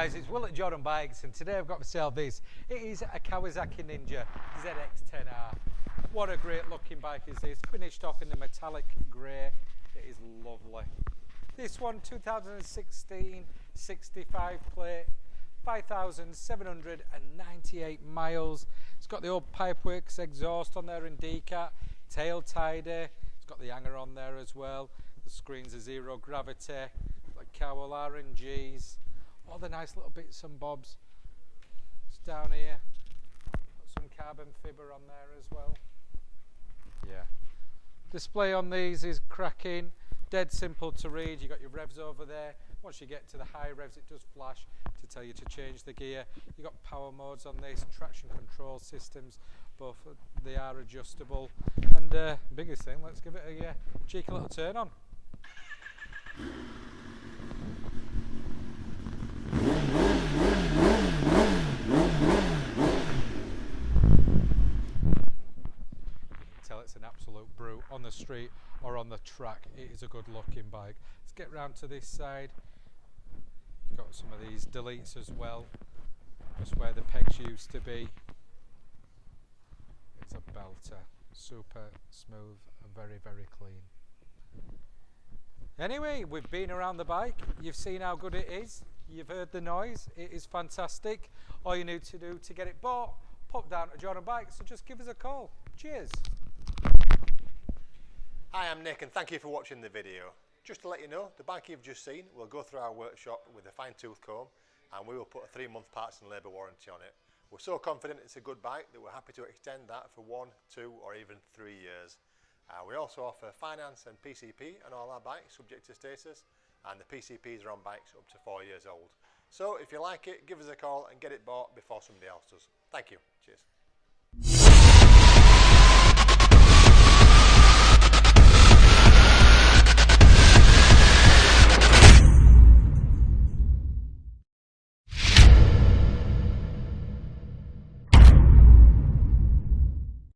guys, it's Will at Jordan Bikes, and today I've got for sale this. It is a Kawasaki ZX10R. What a great looking bike is this, finished off in the metallic grey. It is lovely. This one, 2016 65 plate, 5,798 miles. It's got the old Pipewerx exhaust on there in decat, tail tidy. It's got the hanger on there as well. The screens are zero gravity, like cowl R&Gs. All the nice little bits and bobs. It's down here. Got some carbon fibre on there as well. Yeah. Display on these is cracking. Dead simple to read. You got your revs over there. Once you get to the high revs, it does flash to tell you to change the gear. You got power modes on this, traction control systems. Both they are adjustable. And biggest thing, let's give it a cheeky little turn on. Tell it's an absolute brute on the street or on the track. It is a good looking bike. Let's get round to this side. You've got some of these deletes as well, just where the pegs used to be. It's a belter, super smooth and very, very clean. Anyway, we've been around the bike. You've seen how good it is. You've heard the noise. It is fantastic. All you need to do to get it bought, pop down to Jordan Bikes, so just give us a call. Cheers. Hi, I'm Nick and thank you for watching the video. Just to let you know, the bike you've just seen will go through our workshop with a fine-tooth comb and we will put a 3-month parts and labour warranty on it. We're so confident it's a good bike that we're happy to extend that for 1, 2 or even 3 years. We also offer finance and PCP on all our bikes subject to status, and the PCPs are on bikes up to 4 years old. So if you like it, give us a call and get it bought before somebody else does. Thank you. Cheers.